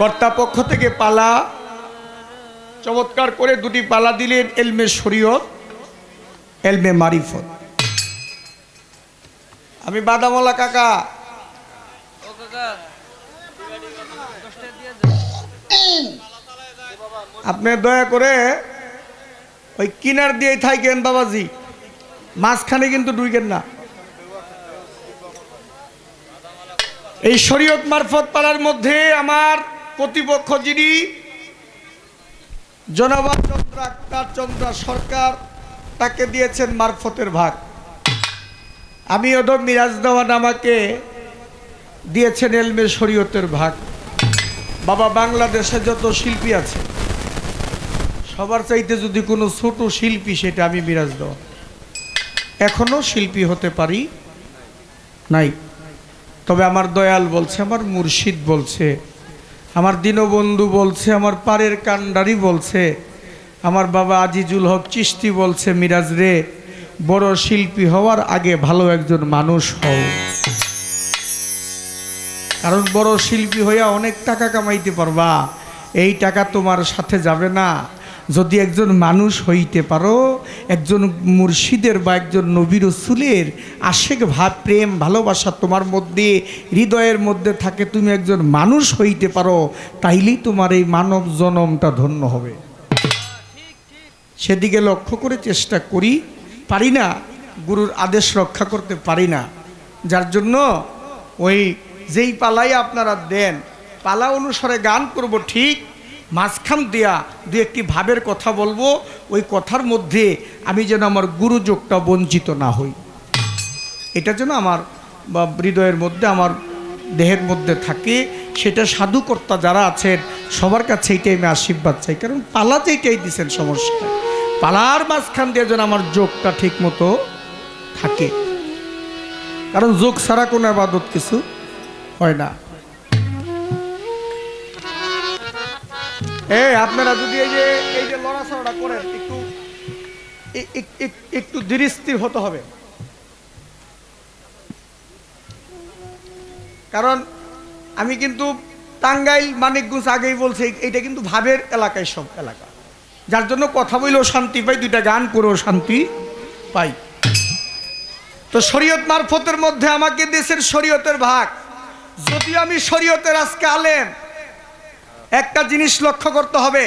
কর্তাপক্ষ থেকে পালা চমৎকার করে দুটি পালা দিলেন, এলমে শরীয়ত, এলমে মারিফত। আমি বাদামওয়ালা কাকা, আপনি দয়া করে ওই কিনার দিয়ে থাকেন বাবাজি, মাঝখানে কিন্তু ঢুকেন না। এই শরীয়ত মারফত পালার মধ্যে আমার প্রতিপক্ষ যিনি জনাব চন্দ্র সরকার, তাকে দিয়েছেন মারফতের ভাগ। আমি ওদম মিরাজ দেওয়ান আমাকে দিয়েছেন এলমে শরীয়তের ভাগ। বাবা, বাংলাদেশে যত শিল্পী আছে সবার চাইতে যদি কোনো ছোট শিল্পী, সেটা আমি মিরাজ দেওয়া। এখনো শিল্পী হতে পারি নাই, তবে আমার দয়াল বলছে, আমার মুর্শিদ বলছে, আমার দীনবন্ধু বলছে, আমার পারের কান্ডারি বলছে, আমার বাবা আজিজুল হক চিশতি বলছে, মিরাজ রে, বড় শিল্পী হওয়ার আগে ভালো একজন মানুষ হও। কারণ বড় শিল্পী হইয়া অনেক টাকা কামাইতে পারবা, এই টাকা তোমার সাথে যাবে না। যদি একজন মানুষ হইতে পারো, একজন মুর্শিদের বা একজন নবী রাসূলের আশেক ভাব, প্রেম, ভালোবাসা তোমার মধ্যে, হৃদয়ের মধ্যে থাকে, তুমি একজন মানুষ হইতে পারো, তাইলেই তোমার এই মানব জনমটা ধন্য হবে। সেদিকে লক্ষ্য করে চেষ্টা করি, পারি না, গুরুর আদেশ রক্ষা করতে পারি না। যার জন্য ওই যেই পালাই আপনারা দেন, পালা অনুসারে গান করব ঠিক, মাঝখান দেয়া দু একটি ভাবের কথা বলবো, ওই কথার মধ্যে আমি যেন আমার গুরুযোগটা বঞ্চিত না হই, এটা যেন আমার হৃদয়ের মধ্যে, আমার দেহের মধ্যে থাকে। সেটা সাধুকর্তা যারা আছেন সবার কাছে এইটাই আমি আশীর্বাদ চাই, কারণ পালা যেইটাই দিচ্ছেন সমস্যা, পালার মাঝখান দিয়ে যেন আমার যোগটা ঠিক মতো থাকে, কারণ যোগ ছাড়া কোনো ইবাদত কিছু হয় না। আপনারা যদি এই যে লড়াচড়াটা করেন, একটু ধীর স্থির হতে হবে, কারণ আমি কিন্তু টাঙ্গাইল মানিকগঞ্জ আগেই বলছি, এইটা কিন্তু ভাবের এলাকায়, সব এলাকা, যার জন্য কথা বললেও শান্তি পাই, দুইটা গান করেও শান্তি পাই। তো শরীয়ত মারফতের মধ্যে আমাকে দেশের শরীয়তের ভাগ, যদি আমি শরীয়তের আজকে আলেম, একটা জিনিস লক্ষ্য করতে হবে,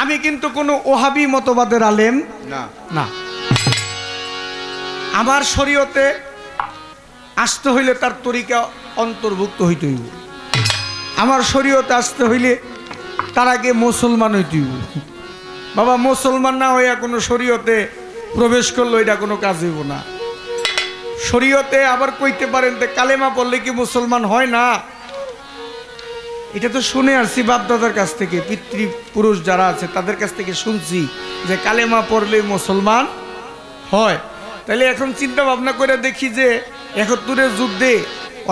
আমি কিন্তু কোনো ওহাবি মতবাদের আলেম না। আমার শরীয়তে আসতে হইলে তার তরিকা অন্তর্ভুক্ত হইতে হইব, আমার শরীয়তে আসতে হইলে তার আগে মুসলমান হইতে হইব। বাবা, মুসলমান না হইয়া কোনো শরীয়তে প্রবেশ করলো, এটা কোনো কাজ হইব না। শরীয়তে আবার কইতে পারেন যে কালেমা পড়লে কি মুসলমান হয় না? এটা তো শুনে আসছি বাপদাদার কাছ থেকে, পিতৃপুরুষ যারা আছে তাদের কাছ থেকে শুনছি যে কালেমা পড়লে মুসলমান হয়। তাহলে এখন চিন্তা ভাবনা করে দেখি যে ৭১-এর যুদ্ধে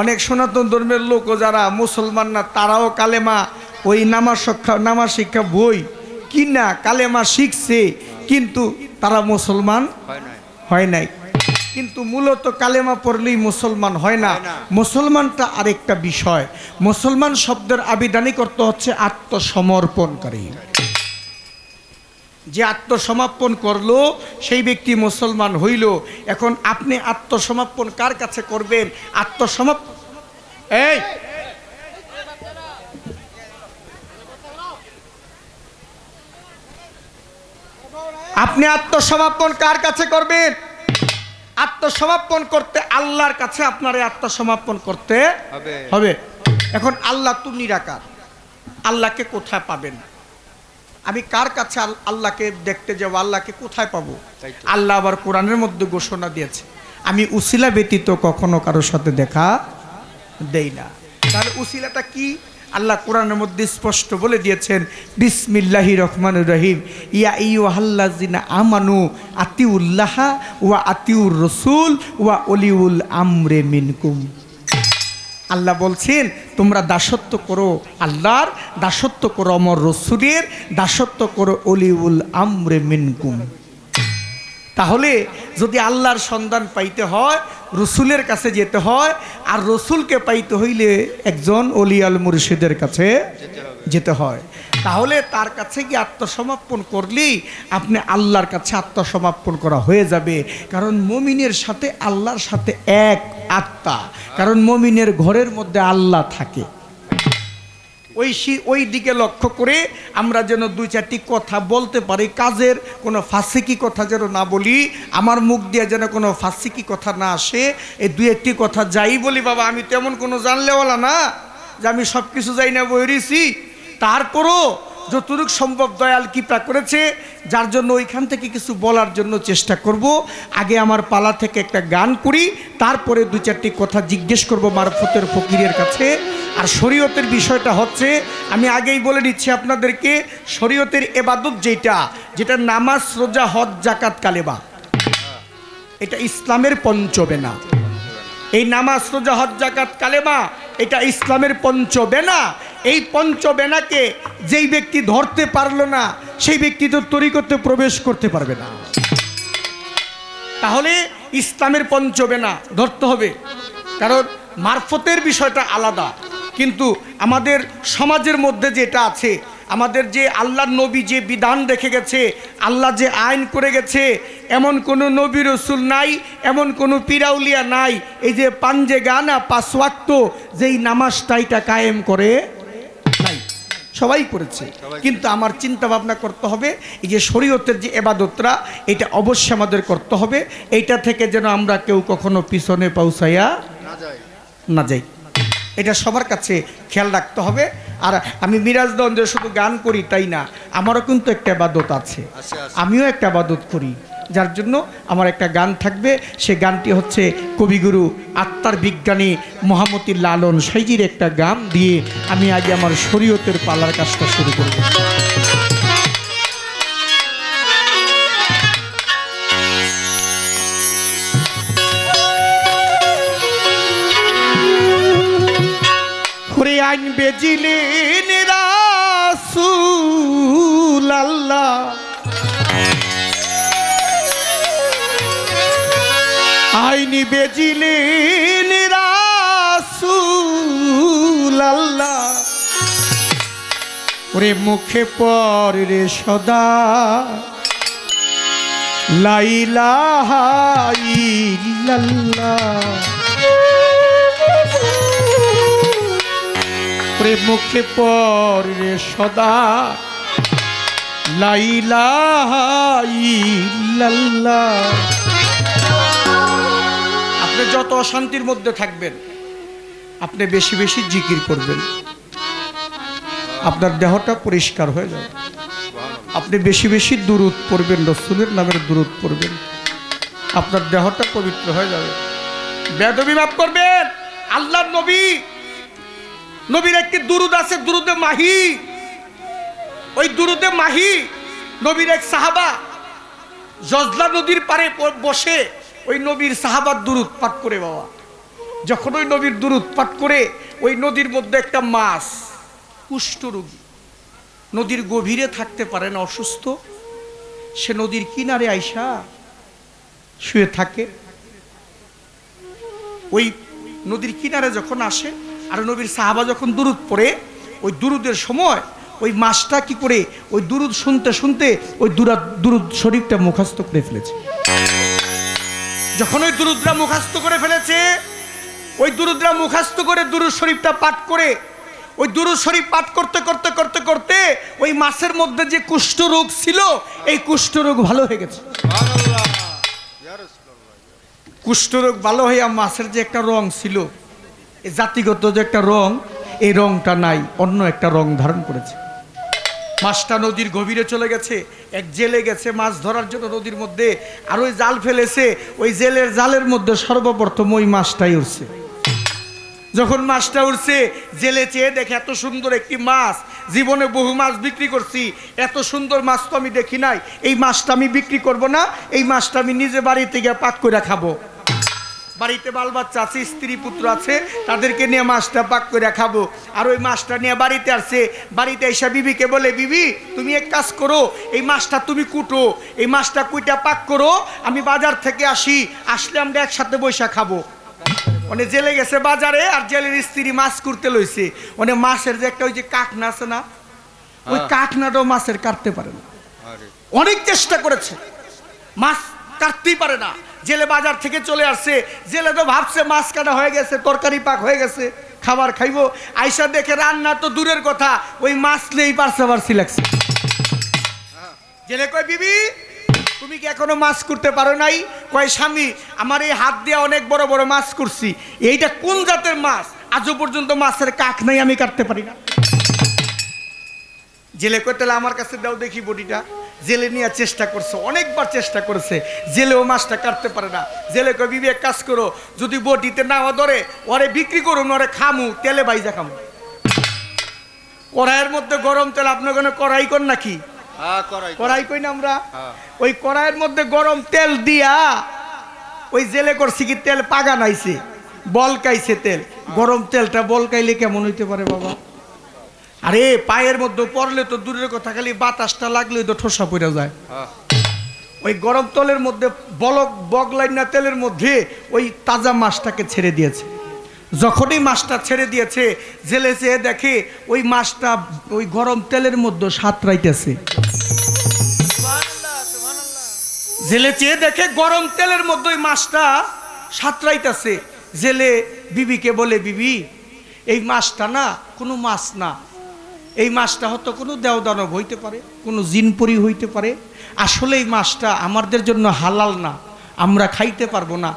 অনেক সনাতন ধর্মের লোকও যারা মুসলমান না, তারাও কালেমা, ওই নামাজ শিক্ষা বই কিনা কালেমা শিখছে, কিন্তু তারা মুসলমান হয় নাই। কিন্তু মূলত কালেমা পড়লেই মুসলমান হয় না। মুসলমানটা আরেকটা বিষয়। মুসলমান শব্দের আবিধানিক অর্থ হচ্ছে আত্মসমর্পণকারী। যে আত্মসমর্পণ করলো সেই ব্যক্তি মুসলমান হইল। এখন আপনি আত্মসমর্পণ কার কাছে করবেন? আপনি আত্মসমর্পণ কার কাছে করবেন? আত্মসমর্পণ করতে আল্লাহর কাছে আপনার আত্মসমর্পণ করতে হবে। এখন আল্লাহ তো নিরাকার, আল্লাহকে কোথায় পাবেন? আমি কার কাছে আল্লাহকে দেখতে যাব? আল্লাহকে কোথায় পাবো? আল্লাহ আবার কোরআনের মধ্যে ঘোষণা দিয়েছে, আমি উসিলা ব্যতীত কখনো কারোর সাথে দেখা দেই না। তাহলে উসিলাটা কি? আল্লাহ কোরআনের মধ্যে স্পষ্ট বলে দিয়েছেন, বিসমিল্লাহির রহমানির রহিম, ইয়া আইয়ুহাল্লাযিনা আমানু আতিউল্লাহ ওয়া আতিউর রাসূল ওয়া উলিউল আমরি মিনকুম। আল্লাহ বলছেন তোমরা দাসত্ব করো আল্লাহর, দাসত্ব করো আমার রাসূলের, দাসত্ব করো উলিউল আমরি মিনকুম। তাহলে যদি আল্লাহর সন্ধান পাইতে হয়, রসুলের কাছে যেতে হয়, আর রসুলকে পাইতে হইলে একজন অলিয়াল মুর্শিদের কাছে যেতে হয়। তাহলে তার কাছে গিয়ে আত্মসমর্পণ করলেই আপনি আল্লাহর কাছে আত্মসমর্পণ করা হয়ে যাবে। কারণ মুমিনের সাথে আল্লাহর সাথে এক আত্মা, কারণ মুমিনের ঘরের মধ্যে আল্লাহ থাকে। ওই দিকে লক্ষ্য করে আমরা যেন দুই চারটি কথা বলতে পারি, কাজের কোনো ফাসিকি কথা যেন না বলি, আমার মুখ দিয়ে যেন কোনো ফাসিকি কথা না আসে। এই দুই একটি কথা যাই বলি, বাবা আমি তেমন কোনো জানলেওয়ালা না যে আমি সব কিছু যাই না বইরেছি, তারপরও যতটুকু সম্ভব দয়াল কৃপা করেছে, যার জন্য ওইখান থেকে কিছু বলার জন্য চেষ্টা করব। আগে আমার পালা থেকে একটা গান করি, তারপরে দুই চারটি কথা জিজ্ঞেস করব মারফতের ফকিরের কাছে। আর শরীয়তের বিষয়টা হচ্ছে, আমি আগেই বলে দিচ্ছি আপনাদেরকে, শরীয়তের ইবাদত যেটা নামাজ, রোজা, হজ, যাকাত, কালেমা, এটা ইসলামের পঞ্চবেনা। এই নামাজ, রোজা, হজ, যাকাত, কালেমা এটা ইসলামের পঞ্চবেনা। এই পঞ্চবেনাকে যেই ব্যক্তি ধরতে পারলো না, সেই ব্যক্তি তো তরিকতে প্রবেশ করতে পারবে না। তাহলে ইসলামের পঞ্চবেনা ধরতে হবে, কারণ মারফতের বিষয়টা আলাদা। কিন্তু আমাদের সমাজের মধ্যে যেটা আছে, আমাদের যে আল্লাহর নবী যে বিধান রেখে গেছে, আল্লাহ যে আইন করে গেছে, এমন কোনো নবী রসুল নাই, এমন কোনো পিরাউলিয়া নাই এই যে পাঞ্জে গানা 5 ওয়াক্ত যেই নামাজটা এটা কায়েম করে নাই, সবাই করেছে। কিন্তু আমার চিন্তা ভাবনা করতে হবে, এই যে শরীয়তের যে ইবাদতরা, এটা অবশ্যই আমাদের করতে হবে। এইটা থেকে যেন আমরা কেউ কখনো পিছনে পৌঁছাইয়া না যাই, এটা সবার কাছে খেয়াল রাখতে হবে। আর আমি মিরাজগঞ্জে শুধু গান করি তাই না, আমারও কিন্তু একটা ইবাদত আছে, আমিও একটা ইবাদত করি, যার জন্য আমার একটা গান থাকবে। সে গানটি হচ্ছে কবিগুরু আত্মার বিজ্ঞানী মহামতি লালন সাইজির একটা গান দিয়ে আমি আগে আমার শরীয়তের পালার কাজটা শুরু করব। আইন বেজিলেন রাসূল আল্লাহ, আইন বেজিলেন রাসূল আল্লাহ, ওরে মুখে পড় রে সদা লা ইলাহা ইল্লাল্লাহ, মুখে পড় রে সদা লা ইলাহা ইল্লাল্লাহ। আপনি যত অশান্তির মধ্যে থাকবেন, আপনি বেশি বেশি জিকির করবেন, আপনার দেহটা পরিষ্কার হয়ে যাবে। আপনি বেশি বেশি দুরূদ পড়বেন, রাসূলের নামের দুরূদ পড়বেন, আপনার দেহটা পবিত্র হয়ে যাবে। বেয়াদবি মাফ করবেন। আল্লাহর নবীর একটি দুরুদ আছে, দুরুদে মাহি। ওই দুরুদে মাহি নবীর এক সাহাবা জজলা নদীর পারে বসে ওই নবীর সাহাবার দুরুদ পাঠ করে, বাবা যখন ওই নবীর দুরুদ পাঠ করে, ওই নদীর মধ্যে একটা মাছ কুষ্ঠরোগী, নদীর গভীরে থাকতে পারে না, অসুস্থ, সে নদীর কিনারে আইসা শুয়ে থাকে। ওই নদীর কিনারে যখন আসে, আর নবীর সাহাবা যখন দুরুদ পড়ে, ওই দুরুদের সময় ওই মাছটা কি করে ওই দুরুদ শুনতে শুনতে ওই দুরুদ শরীফটা মুখস্থ করে ফেলেছে। যখন ওই দুরুদরা মুখস্থ করে ফেলেছে, ওই দুরুদরা মুখস্থ করে দুরুদ শরীফটা পাঠ করে, ওই দুরুদ শরীফ পাঠ করতে করতে করতে করতে ওই মাছের মধ্যে যে কুষ্ঠরোগ ছিল, এই কুষ্ঠরোগ ভালো হয়ে গেছে। কুষ্ঠরোগ ভালো হইয়া মাছের যে একটা রং ছিল, জাতিগত যে একটা রং, এই রংটা নাই, অন্য একটা রং ধারণ করেছে। মাছটা নদীর গভীরে চলে গেছে। এক জেলে গেছে মাছ ধরার জন্য নদীর মধ্যে, আর ওই জাল ফেলেছে, ওই জেলের জালের মধ্যে সর্বপ্রথম ওই মাছটাই উঠছে। যখন মাছটা উঠছে, জেলে চেয়ে দেখে এত সুন্দর একটি মাছ, জীবনে বহু মাছ বিক্রি করছি, এত সুন্দর মাছ তো আমি দেখি নাই, এই মাছটা আমি বিক্রি করব না, এই মাছটা আমি নিজে বাড়িতে গিয়ে পাক করে খাবো। বাড়িতে বাল বাচ্চা আছে, স্ত্রী পুত্র আছে, তাদেরকে নিয়ে মাছটা পাক করে খাবো। আর ওই মাছটা নিয়ে বাড়িতে আসছে, বাড়িতে এসে বিবিকে বলে, বিবি তুমি এক কাজ করো, এই মাছটা তুমি কুটো, এই মাছটা কুইটা পাক করো, আমি বাজার থেকে আসলে আমরা একসাথে বৈশা খাবো। মানে জেলে গেছে বাজারে, আর জেলের স্ত্রী মাছ কুটতে লইছে। মানে মাছের যে একটা ওই যে কাকনা আছে না, ওই কাকনাটাও মাছের কাটতে পারে না। অনেক চেষ্টা করেছে, মাছ কাটতেই পারে না। জেলে বাজার থেকে চলে আসছে, জেলে তো ভাবছে মাছ কাটা হয়ে গেছে, তরকারি পাক হয়ে গেছে, খাবার খাইবো। আইসা দেখে রান্না তো দূরের কথা, ওই মাছ নেই, পারছি লাগছে। জেলে কয়, বিবি তুমি কি এখনো মাছ করতে পারো নাই? কয়, স্বামী আমার এই হাত দিয়ে অনেক বড় বড় মাছ করছি, এইটা কোন জাতের মাছ? আজও পর্যন্ত মাছের কাক নাই, আমি কাটতে পারি না। জেলে কয়, তাহলে আমার কাছে দাও দেখি বডিটা। জেলে নিয়ে চেষ্টা করছে, অনেকবার চেষ্টা করেছে, জেলেও মাছটা কাটতে পারে না। জেলে কয়, বিবি এক কাজ করো, যদি বডিতে না ধরে ওরে বিক্রি করুন, ওরে খামু, তেলে বাইজা খামু। কড়াইয়ের মধ্যে গরম তেল, আপনার কোনো কড়াই কর নাকি? কড়াই কই না আমরা, ওই কড়াইয়ের মধ্যে গরম তেল দিয়া ওই জেলে করছি কি তেল পাগা নাইছে, বলকাইছে তেল। গরম তেলটা বলকাইলে কেমন হইতে পারে বাবা? আরে পায়ের মধ্যে পড়লে তো দূরের কথা, খালি বাতাসটা লাগলে তো ঠোসা পড়ে যায়। ওই গরম তেলের মধ্যে বগলাইনা তেলের মধ্যে ওই তাজা মাছটাকে ছেড়ে দিয়েছে। যখনই মাছটা ছেড়ে দিয়েছে, জেলে চেয়ে দেখে ওই মাছটা ওই গরম তেলের মধ্যে সাঁতরাইতেছে। জেলে চেয়ে দেখে গরম তেলের মধ্যে ওই মাছটা সাঁতরাইতেছে। জেলে বিবিকে বলে, বিবি এই মাছটা না কোনো মাছ না, এই মাছটা হয়তো কোনো দেওদানব হইতে পারে, কোনো জিনপরি হইতে পারে। আসলে এই মাছটা আমাদের জন্য হালাল না, আমরা খাইতে পারবো না।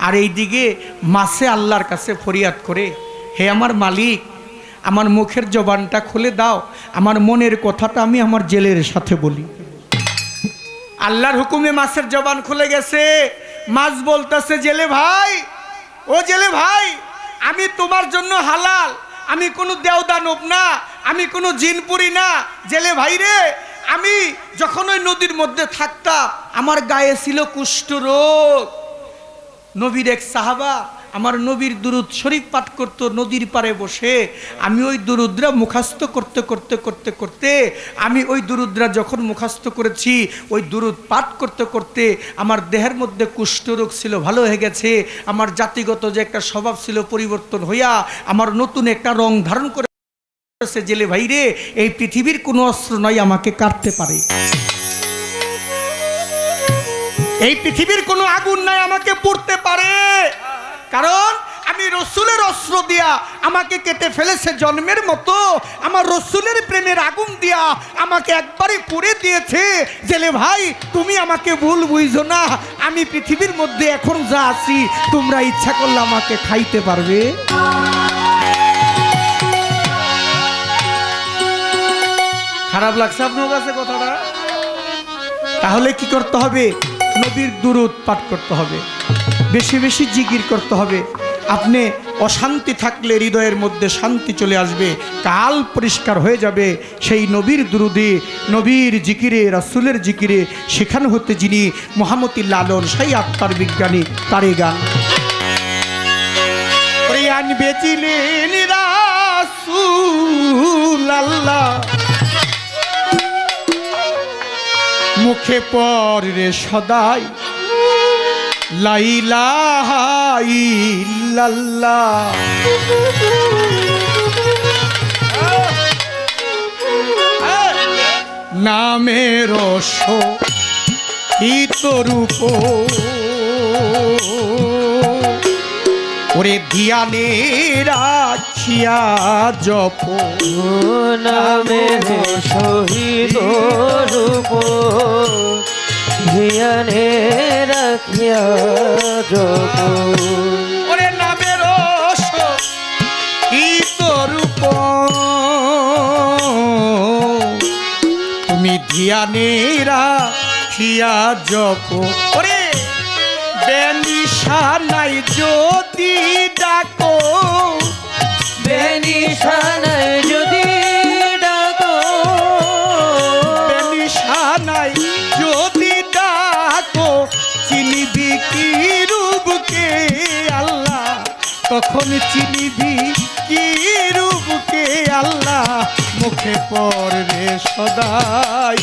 আর এই দিকে মাছে আল্লাহর কাছে ফরিয়াদ করে, হে আমার মালিক, আমার মুখের জবানটা খুলে দাও, আমার মনের কথাটা আমি আমার জেলের সাথে বলি। আল্লাহর হুকুমে মাছের জবান খুলে গেছে। মাছ বলতেছে, জেলে ভাই, ও জেলে ভাই, আমি তোমার জন্য হালাল, আমি কোনো দেওদানব না, আমি কোনো জিনপুরি না। জেলে ভাই রে, আমি যখন ওই নদীর মধ্যে থাকতাম, আমার গায়ে ছিল কুষ্ঠ রোগ। নবীর এক সাহাবা আমার নবীর দুরুদ শরীফ পাঠ করতো নদীর পাড়ে বসে। আমি ওই দুরুদরা মুখস্থ করতে করতে করতে করতে আমি ওই দুরুদরা যখন মুখস্থ করেছি, ওই দুরুদ পাঠ করতে করতে আমার দেহের মধ্যে কুষ্ঠরোগ ছিল ভালো হয়ে গেছে। আমার জাতিগত যে একটা স্বভাব ছিল পরিবর্তন হইয়া আমার নতুন একটা রং ধারণ করেছে। জেলে ভাই রে, এই পৃথিবীর কোনো অস্ত্র নয় আমাকে কাটতে পারে, এই পৃথিবীর কোনো আগুন নাই আমাকে পুড়তে পারে, কারণ আমি রসুলের অস্ত্র দিয়া আমাকে কেটে ফেলেছে জন্মের মতো। আমার রসুলের প্রেমের আগুন দিয়া আমাকে একবারে পুড়ে দিয়েছে। জেলে ভাই, তুমি আমাকে ভুল বুঝো না, আমি পৃথিবীর মধ্যে এখন যা আছি, তোমরা ইচ্ছা করলে আমাকে খাইতে পারবে। খারাপ লাগছে আপনার কাছে কথাটা? তাহলে কি করতে হবে? নবীর দুরূদ পাঠ করতে হবে, বেশি বেশি জিকির করতে হবে। আপনি অশান্তি থাকলে হৃদয়ের মধ্যে শান্তি চলে আসবে, কাল পরিষ্কার হয়ে যাবে সেই নবীর দুরুদে, নবীর জিকিরে, রাসূলের জিকিরে। সেখানে হতে যিনি মোহাম্মদুল লালন, সেই আত্মার বিজ্ঞানী, তারে গান প্রিয়ান বেচিলেন রাসূল আল্লাহ, মুখে পড়ে সদাই লা ইলাহা ইল্লাল্লাহ। নামের শোভিত রূপ ওরে ধ্যানে রাখিয়া জপ, নামের শহীদ রূপ ধ্যানে রাখিয়া জপ, ওরে নামের শোভিত রূপ তুমি ধ্যানে রাখিয়া জপ। ওরে বেনিশানাই যদি ডাকো, বেনিশানাই যদি ডাকো, বেনিশানাই যদি ডাকো, চিনিবি কি রূপকে তখন চিনিবি কি রূপকে আল্লাহ মুখে পড়বে সদাই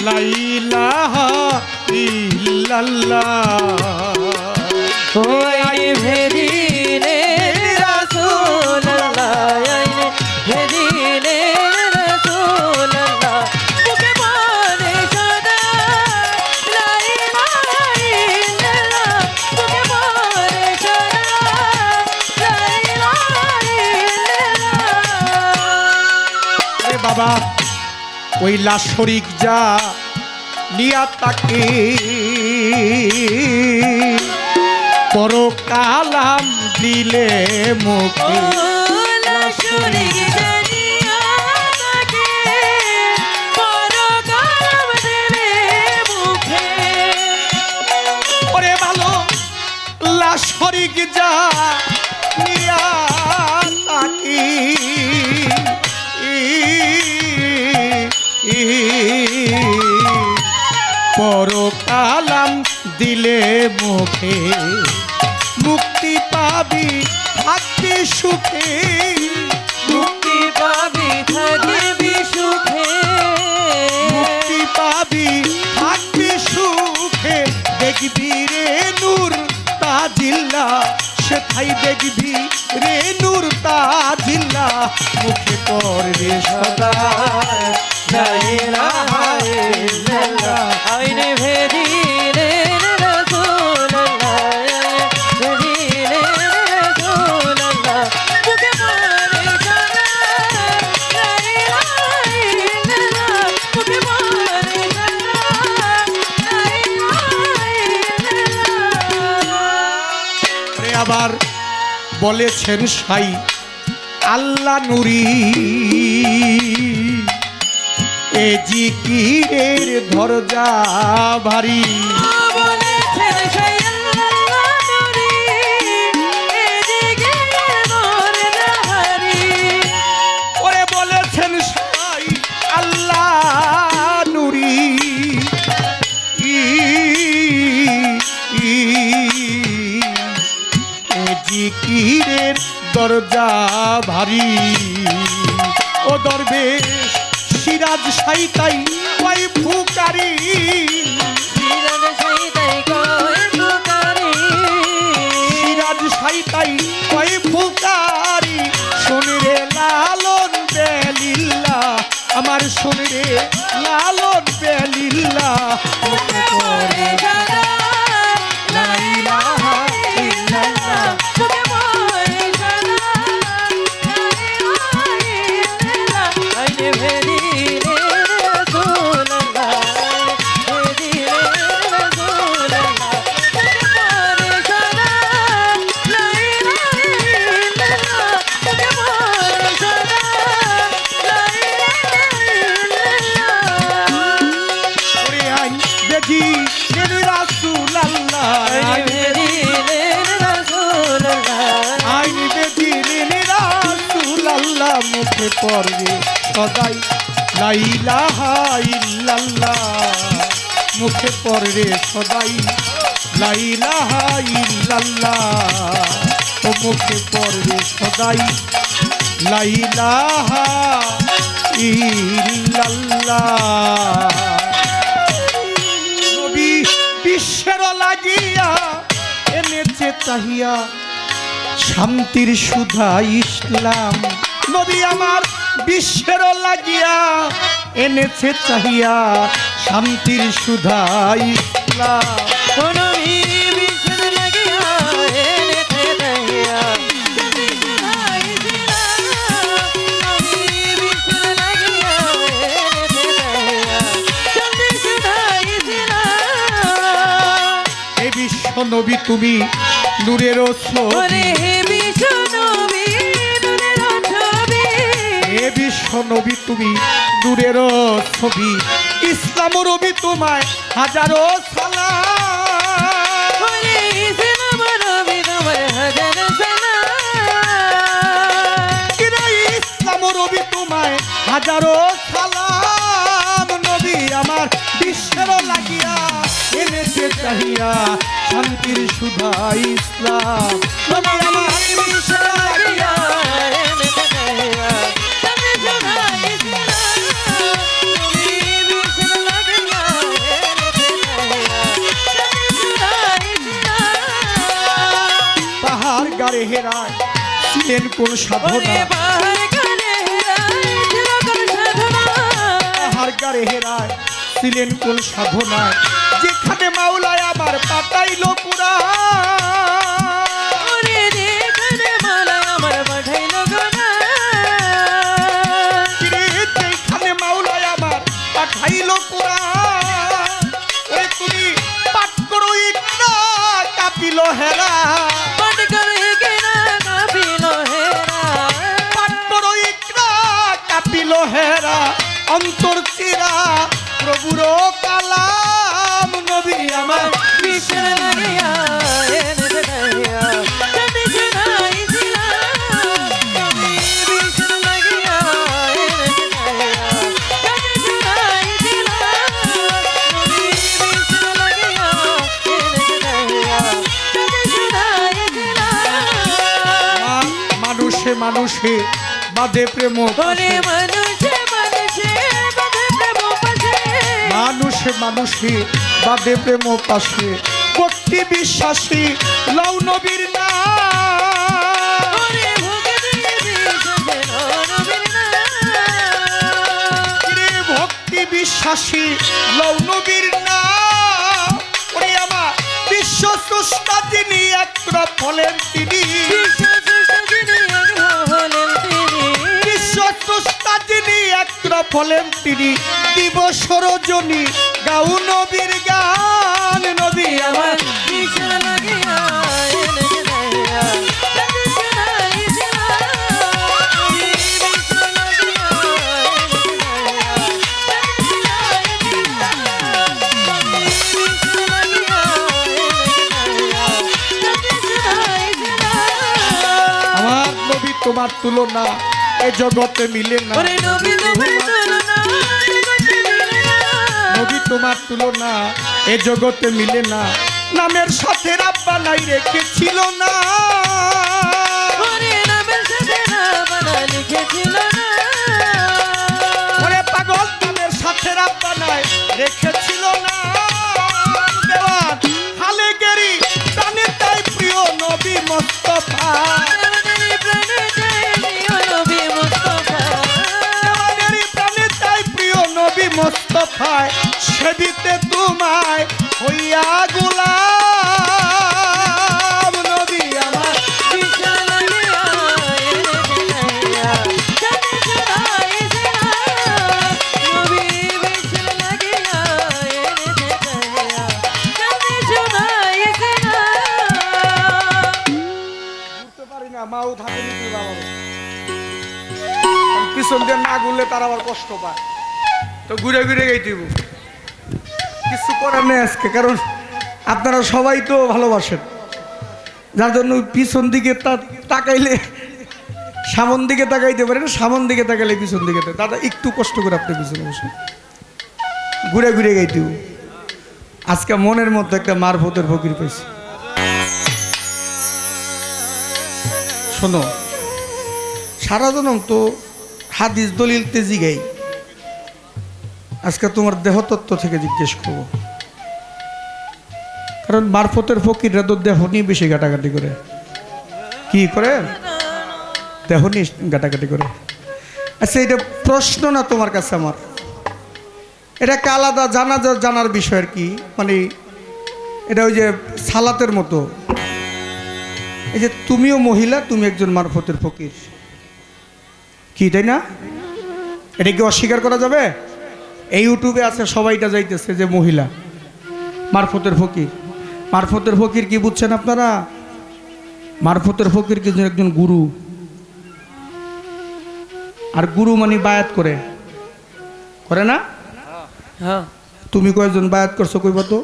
লা ইলাহা ইল্লাল্লাহ। ওই ভেদিনে রাসূলুল্লাহ আইনে ভেদিনে রাসূলুল্লাহ মুখে পড়ে সদা লা ইলাহা ইল্লাল্লাহ মুখে পড়ে সদা লা ইলাহা ইল্লাল্লাহ। এ বাবা ওই লাশ শরিক যা নিয়া তাকে পরকালাম দিলে মুখে ওরে ভালো লাশ শরিক যা নিয়া তাকে পরকালাম দিলে মুখে মুক্তি পাবি থাকবি সুখে মুক্তি পাবি থাকবি সুখে মুক্তি পাবি থাকবি সুখে দেখবি রে নূর তাজিল্লা সেথাই দেখবি রে নূর তাজিল্লা মুখে পড়বে সদা লা ইলাহা ইল্লাল্লাহ আইনে ভেদিনে রাসূলুল্লাহ ভেদিনে রাসূলুল্লাহ মুখে পড়ে সদা লা ইলাহা ইল্লাল্লাহ মুখে পড়ে সদা লা ইলাহা ইল্লাল্লাহ। পরে আবার বলেছেন সাই আল্লাহ নুরি এ জিকিরের ধরজা ভারী বলেছেন সেই আল্লাহ নূরি এদিকে দরজা ভারী ওরে বলেছেন সাই আল্লাহ নুরি এ জিকিরের দরজা ভারী ও দরবেশ সিরাজ সাইতাই ওই ফুকারি সিরাজ সাইতাই কয় ফুকারি সিরাজ সাইতাই ওই ফুকারি শুনে রে লালন বেলিল্লা আমার শুনে রে লালন বেলিল্লা মুখে পড়ে সদা লা ইলাহা ইল্লাল্লাহ মুখে পড়ে সদা লা ইলাহা ইল্লাল্লাহ আইনে ভেদিনে রাসূলুল্লাহ ভেদিনে রাসূলুল্লাহ মুখে পড়ে সদা লা ইলাহা ইল্লাল্লাহ মুখে পড়ে সদা লা ইলাহা ইল্লাল্লাহ। ওরে আইন দেখি রে রাসূল আল্লাহ আইনে ভেদিনে রাসূলুল্লাহ আইন দেখি রে রাসূল আল্লাহ মুখে পড়বে সদাই লা ইলাহা ইল্লাল্লাহ মুখে পড়বে সদাই লা ইলাহা ইল্লাল্লাহ ও মুখে পড়বে সদাই লা ইলাহা ইল্লাল্লাহ। নবী বিশ্বের লাগিয়া এনেছে চাহিয়া শান্তির সুধা ইসলাম নবী আমার বিশ্বের লাগিয়া এনেছে চাহিয়া শান্তির সুধা ইসলাম কোনো বিষ্ণ লাগিয়া এনেছে চাহিয়া শান্তি সুধা ইসলাম আমি বিষ্ণ লাগিয়া এনেছে চাহিয়া শান্তি সুধা ইসলাম। এ বিশ্ব নবী তুমি নূরের ওরে হে বিষ্ণ নবী নূরের ছবি এ বিশ্ব নবী তুমি নূরের ছবি ইসলাম রবি তোমায় হাজারো সালাম ওরে ইসলাম নবী তোমার হাজার সালাম ইসলাম রবি তোমায় হাজারো সালাম নবী আমার বিশ্বের লাগিয়া এনেছে চাহিয়া শান্তির সুধা ইসলাম নবী আমার বিশ্ব হেরায় ছিলেন কোন সাধনা আহার গারে হেরায় ছিলেন কোন সাধনায় যেখানে মাওলায় আমার পাঠাইল কুরআন যেখানে মাওলায় আমার পাঠাইল কুরআন ওরে তুমি পাঠ করো ইকরা কাঁপিল হেরা পাঠ করো ইকরা কাঁপিল হেরা অন্তর চিরা প্রভুর কালাম নবী আমার মানুষে মানুষে বাদে প্রেম মানুষে মানুষে বাদে প্রেম পাশে ভক্তি বিশ্বাসী লও নবীর নাম ভক্তি বিশ্বাসী লও নবীর নাম ওরে আমার বিশ্ব স্রষ্টা যিনি একরূপ হলেন তিনি বিশ্ব স্রষ্টা যিনি একরূপ হলেন তিনি দিবস রজনী গাও নবীর গান নবী আমার আমার নবী তোমার তুলনা এ জগতে মিলে না নবী তোমার তুলনা এ জগতে মিলে না নামের সাথে রাব্বা নাই রেখেছিল না ওরে পাগল নামের সাথে রাব্বা নাই রেখেছিল না দেওয়ান হালে গেরি প্রাণে তাই প্রিয় নবী মুস্তাফা মোস্তফায় সেদিতে তোমায় হইয়া গোলাম নবী আমার বুঝতে পারি না মাও থাকে পিছন দিয়ে না ঘুরলে তার আবার কষ্ট পায় তো ঘুরে ঘুরে গাইতেইব কিছু করার নেই আজকে কারণ আপনারা সবাই তো ভালোবাসেন যার জন্য পিছন দিকে তাকাইলে সামন দিকে তাকাইতে পারেন সামন দিকে তাকাইলে পিছন দিকে দাদা একটু কষ্ট করে আপনি পিছনে বসে ঘুরে ঘুরে গাইতেইব আজকে মনের মধ্যে একটা মারফতের ফকির পেয়েছি শোনো সারা জনম তো হাদিস দলিল তেজি গাই আজকে তোমার দেহতত্ত্ব থেকে জিজ্ঞেস করব কারণ মারফতের ফকিররা তো দেহ নিয়ে বেশি ঘাটাঘাটি করে কি করে দেহ নিয়ে ঘাটাঘাটি করে আচ্ছা এটা প্রশ্ন না তোমার কাছে আমার এটা একটা আলাদা জানার বিষয় আর কি মানে এটা ওই যে সালাতের মতো এই যে তুমিও মহিলা তুমি একজন মারফতের ফকির কি তাই না এটা কি অস্বীকার করা যাবে এই ইউটিউবে আছে সবাইটা যাইতেছে যে মহিলা মারফতের ফকির মারফতের ফকির কি বুঝছেন আপনারা মারফতের ফকির কিন্তু একজন গুরু আর গুরু মানে বায়াত করে না তুমি কয়জন বায়াত করছো কইবা তো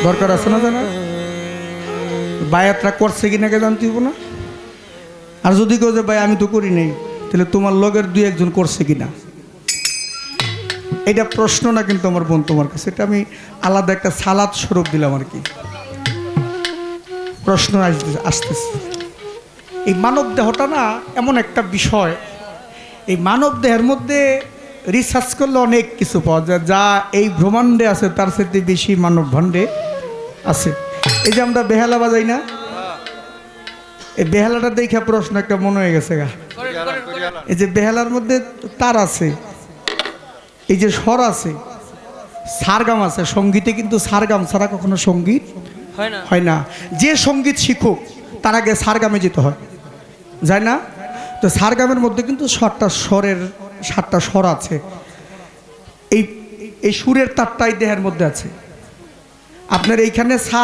দরকার আছে না জানা বায়াতরা করছে কিনা কে জানতে হইব না আর যদি কেউ যে ভাই আমি তো করি নাই তাহলে তোমার লগের দুই একজন করছে কিনা এটা প্রশ্ন না কিন্তু আমার বোন তোমার কাছে এটা আমি আলাদা একটা সালাদ স্বরূপ দিলাম আর কি প্রশ্ন আসতেছে এই মানব দেহটা না এমন একটা বিষয় এই মানব দেহের মধ্যে রিসার্চ করলে অনেক কিছু পাওয়া যায়, যা এই ব্রহ্মাণ্ডে আছে তার সাথে বেশি মানব ভাণ্ডে আছে। এই যে আমরা বেহালা বাজাই না, এই বেহালাটা দেখে প্রশ্ন একটা মনে হয়ে গেছে গা। এই যে বেহালার মধ্যে তার আছে, এই যে স্বর আছে, সারগাম আছে। সঙ্গীতে কিন্তু সারগাম ছাড়া কখনো সঙ্গীত হয় না। যে সঙ্গীত শিখুক তার আগে সারগামে যেতে হয়, যায় না? তো সারগামের মধ্যে কিন্তু সাতটা স্বর আছে। এই সুরের তারটা এই দেহের মধ্যে আছে। আপনার এইখানে সা,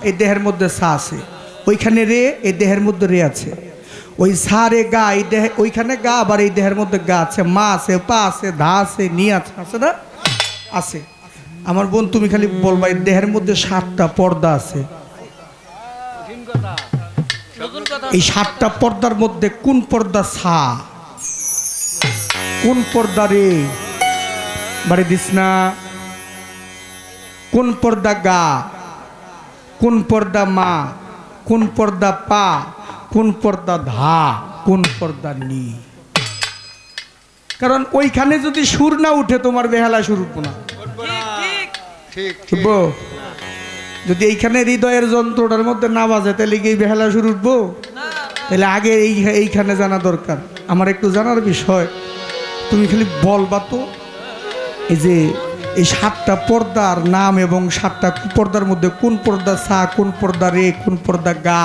এই দেহের মধ্যে সা আছে। ওইখানে রে, এই দেহের মধ্যে রে আছে। ওই সা রে গা, এই দেহে ওইখানে গা, আবার এই দেহের মধ্যে গা আছে। মা আছে, পা আছে, ধা আছে, নি আছে, আছে না? আছে। আমার বোন, তুমি খালি বলবা এই দেহের মধ্যে 7টা পর্দা আছে। এই 7টা পর্দার মধ্যে কোন পর্দা সা, কোন পর্দা রে, বাড়ি দিস না, কোন পর্দা গা, কোন পর্দা মা, কোন পর্দা পা, কোন পর্দা ধা, কোন পর্দা নি। কারণ ওইখানে যদি সুর না উঠে তোমার বেহালা সুর উঠবো না। উঠবো? যদি এইখানে হৃদয়ের যন্ত্রটার মধ্যে না বাজে তাহলে কি বেহালা সুর উঠবো? তাহলে আগে এইখানে জানা দরকার। আমার একটু জানার বিষয়, তুমি খালি বলবা তো এই যে এই 7টা পর্দার নাম এবং 7টা পর্দার মধ্যে কোন পর্দা সা, কোন পর্দা রে, কোন পর্দা গা,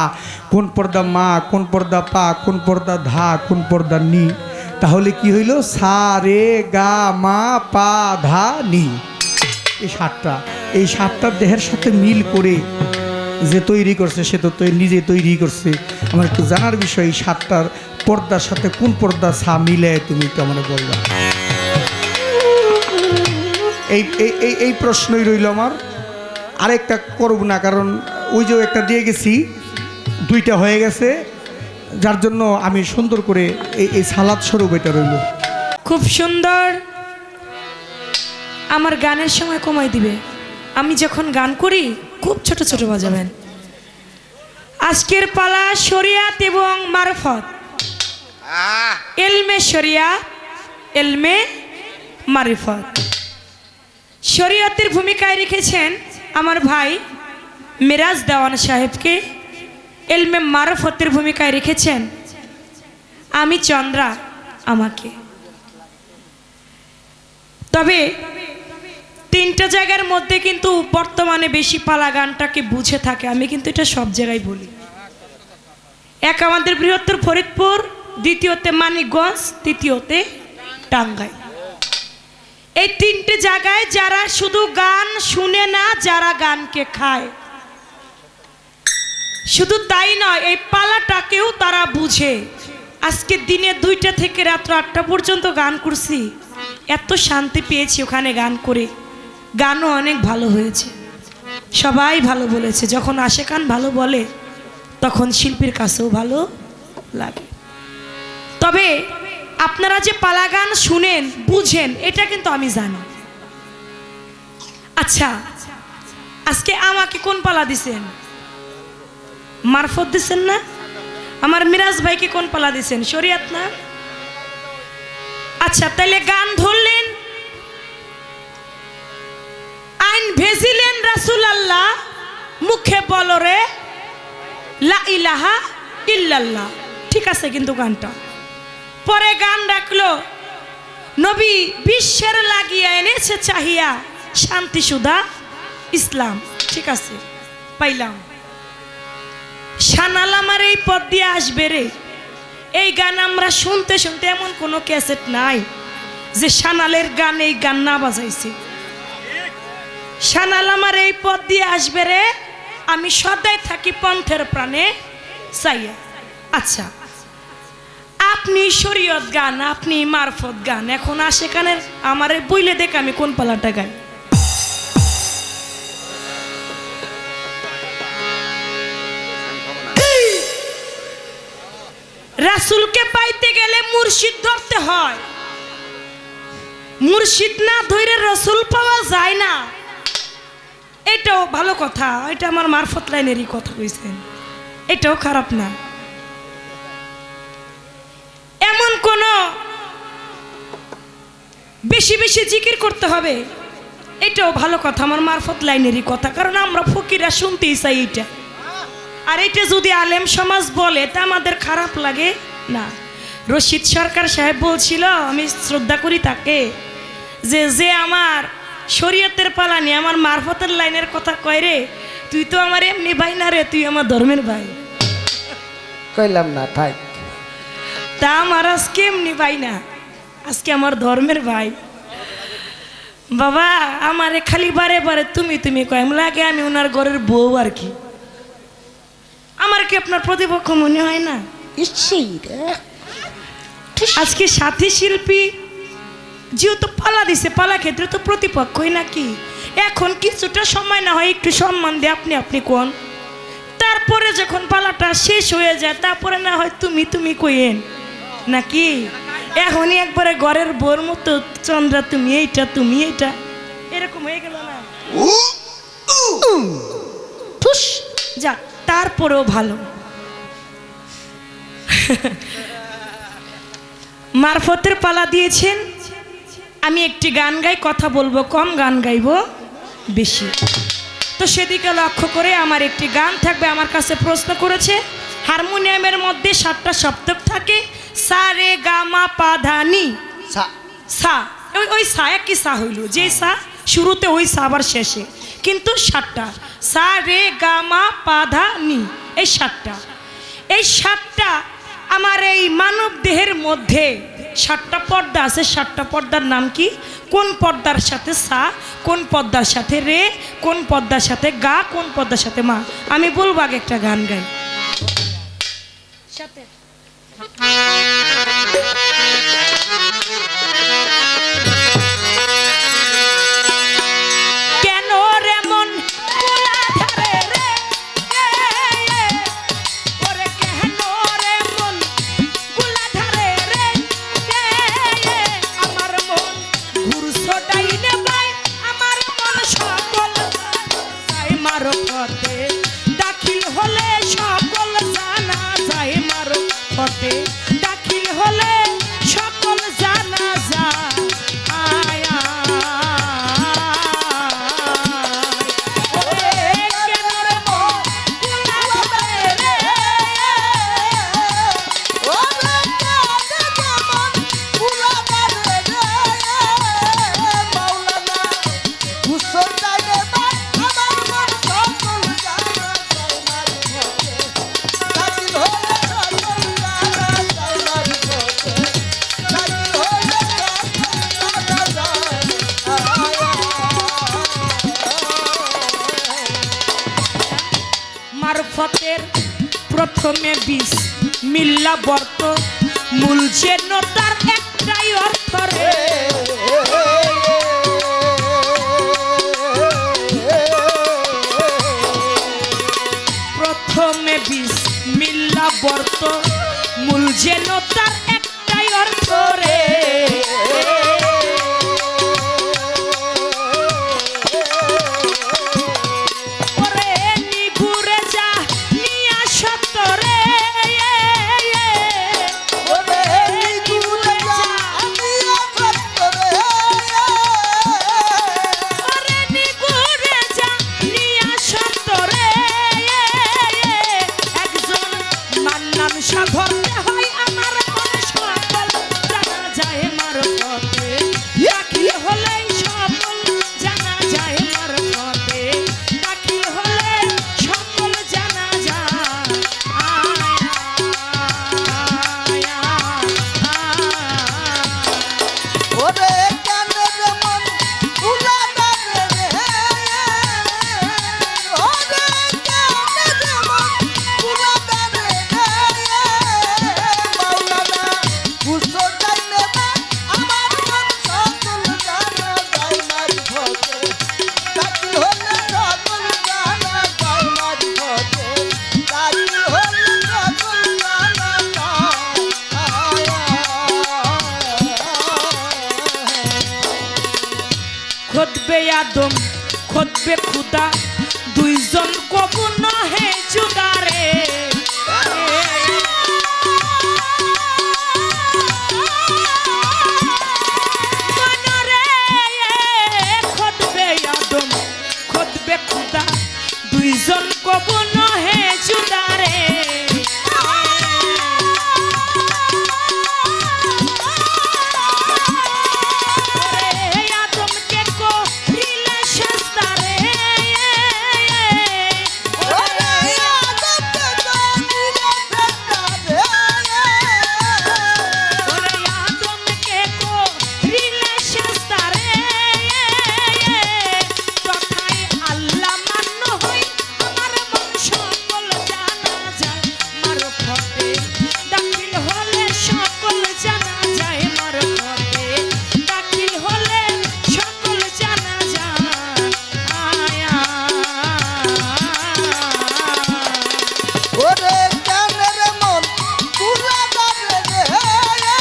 কোন পর্দা মা, কোন পর্দা পা, কোন পর্দা ধা, কোন পর্দা নি। তাহলে কি হইল? সা রে গা মা পা ধা নি। এই 7টা দেহের সাথে মিল করে যে তৈরি করছে সে তো নিজে তৈরি করছে। আমার একটু জানার বিষয়, এই 7টার পর্দার সাথে কোন পর্দা সা মিলে তুমি একটু আমার বলবা। এই প্রশ্নই রইল আমার। আরেকটা করব না, কারণ ওই যে একটা দিয়ে গেছি, 2টা হয়ে গেছে, যার জন্য আমি সুন্দর করে এই সালাদ স্বরূপ এটা রইল। খুব সুন্দর। আমার গানের সময় কমাই দিবে, আমি যখন গান করি খুব ছোট ছোট বাজাবেন। আজকের পালা শরিয়াত এবং মারফত, এলমে শরিয়াত, এলমে মারিফত। শরিয়তের ভূমিকায় রেখেছেন আমার ভাই মিরাজ দেওয়ান সাহেবকে, এলমে মারফতের ভূমিকায় রেখেছেন আমি চন্দ্রা আমাকে। তবে 3টা জায়গার মধ্যে কিন্তু বর্তমানে বেশি পালা গানটাকে বুঝে থাকে, আমি কিন্তু এটা সব জায়গায় বলি। এক আমাদের বৃহত্তর ফরিদপুর, দ্বিতীয়তে মানিকগঞ্জ, তৃতীয়তে টাঙ্গাইল। এই 3টে জায়গায় যারা শুধু গান শুনে না, যারা গানকে খায়, শুধু তাই নয় এই পালাটাকেও তারা বুঝে। আজকে দিনে 2টা থেকে রাত্র 8টা পর্যন্ত গান করছি, এত শান্তি পেয়েছি ওখানে গান করে। গানও অনেক ভালো হয়েছে, সবাই ভালো বলেছে। যখন আশেকান ভালো বলে তখন শিল্পীর কাছেও ভালো লাগে। তবে আপনারা যে পালা গান শুনেন, বুঝেন, এটা কিন্তু আমি জানি। আচ্ছা, আজকে আমাকে কোন পালা দিছেন? মারফত দিছেন না? আমার মিরাজ ভাইকে কোন পালা দিছেন? শরিয়াত না? আচ্ছা, তাইলে গান ধরলেন, আইন ভেজিলেন রাসূল আল্লাহ, মুখে বলরে লা ইলাহা ইল্লাল্লাহ। ঠিক আছে, কিন্তু গানটা পরে গান রাখলো নবী বিশ্বের লাগিয়া এনেছে চাহিয়া শান্তি সুধা ইসলাম। ঠিক আছে, পাইলাম। শানাল আমার এই পথ দিয়ে আসবে রে। এই গান আমরা শুনতে শুনতে এমন কোনো ক্যাসেট নাই যে শানালের গান এই গান না বাজাইছে। শানাল আমার এই পথ দিয়ে আসবে রে, আমি সদাই থাকি পন্থের প্রাণে চাইয়া। আচ্ছা, আপনি শরীয়ত গান, আপনি মারফত গান, এখন আশেকানের আমারে বইলে দেখ আমি কোন পালাটা গাই। রাসূলকে পাইতে গেলে মুর্শিদ ধরতে হয়, মুর্শিদ না ধরে রসুল পাওয়া যায় না। এটাও ভালো কথা, এটা আমার মারফত লাইনেরই কথা কইছেন, এটাও খারাপ না। এমন কোন বেশি বেশি জিকির করতে হবে, এটাও ভালো কথা, আমার মারফত লাইনেরই কথা, কারণ আমরা ফকিরা শুনতেই চাই এইটা। আর এটা যদি আলেম সমাজ বলে তা আমাদের খারাপ লাগে না। রশিদ সরকার সাহেব বলছিল, আমি শ্রদ্ধা করি তাকে, যে যে আমার শরীয়তের পালানি আমার মারফতের লাইনের কথা কয় রে, তুই তো আমার এমনি ভাই না রে, তুই আমার ধর্মের ভাই। কইলাম না থাক। তা আমার আজকে এমনি ভাই না, আজকে আমার ধর্মের ভাই। বাবা আমারে খালি বারে বারে তুমি তুমি কয়, লাগে আমি ওনার ঘরের বউ আর কি। আমার কি আপনার প্রতিপক্ষ মনে হয় না? আজকে সাথী শিল্পী যেহেতু পালা দিছে, পালা ক্ষেত্রে তো প্রতিপক্ষই নাকি। এখন কিছুটা সময় না হয় একটু সম্মান দিয়ে আপনি আপনি কোন, তারপরে যখন পালাটা শেষ হয়ে যায় তারপরে না হয় তুমি তুমি কইেন নাকি। এখনই একবারে ঘরের বোর মতো চন্দ্রা তুমি এইটা তুমি এইটা এরকম হয়ে গেল না। যাক তারপরেও ভালো। মারফতের পালা দিয়েছেন, আমি একটি গান গাই, কথা বলবো কম, গান গাইবো বেশি। তো সেদিকে লক্ষ্য করে আমার একটি গান থাকবে। আমার কাছে প্রশ্ন করেছে, হারমোনিয়ামের মধ্যে 7টা সপ্তক থাকে, সা রে গা মা পা ধা নি। সা ওই সা একই সা হইল, যে সা শুরুতে ওই সা আবার শেষে, কিন্তু 7টা, সা রে গা মা পা ধা নি, এই 7টা। এই 7টা আমার এই মানব দেহের মধ্যে 7টা পর্দা আছে। 7টা পর্দার নাম কি? কোন পর্দার সাথে সা, কোন পর্দার সাথে রে, কোন পর্দার সাথে গা, কোন পর্দার সাথে মা। আমি বলবো আগে একটা গান গাই সাথে। কেন রে মন কুলা ধরে রে, ওরে কেন রে মন কুলা ধরে রে, আমার মন ঘুরছো ডাইনে বাই, আমার মন সকল যাই মারফতে দাখিল হলে, সকল জানা যায় মারফতে দাখিল হলে, সকল জানা যায়। মারফতের প্রথমে বিষ মিল্লা বর্ত, মূল যেন তার একটাই অর্থ রে। প্রথমে বিষ মিল্লা বর্ত, মূল যেন তার একটাই অর্থ রে। খোদবে আদম খোদবে খুদা, দুইজন কবু নহে জুদারে। মনরে দুইজন কব নহে জুদারে আদমকে করিলে শাস্তারে আদমকে করিলে শাস্তারে তথায় আল্লাহ মান্য হই আমার মন সকল জানা যায় মারফতে দাখিল হলে সকল জানা যায় মারফতে দাখিল হলে সকল জানা যায় ওরে কানের মন কুলা যাবে রে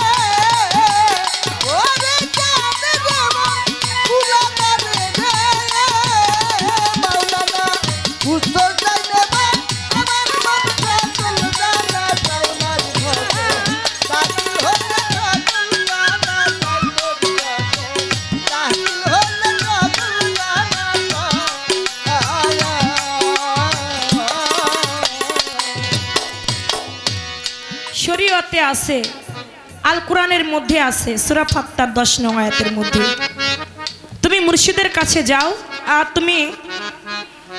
ওরে কানের মন কুলা যাবে রে মাওলানা উত্তর চাই নেবা আমার মন সকল জানা চাই মাঝ ঘরে দাখিল হলে সকল জানা চাই দাখিল হলে সকল জানা শরীয়তে আছে আল কোরআনের মধ্যে আছে সূরা ফাত্তার 10 নং আয়াতের মধ্যে তুমি মুর্শিদের কাছে যাও আর তুমি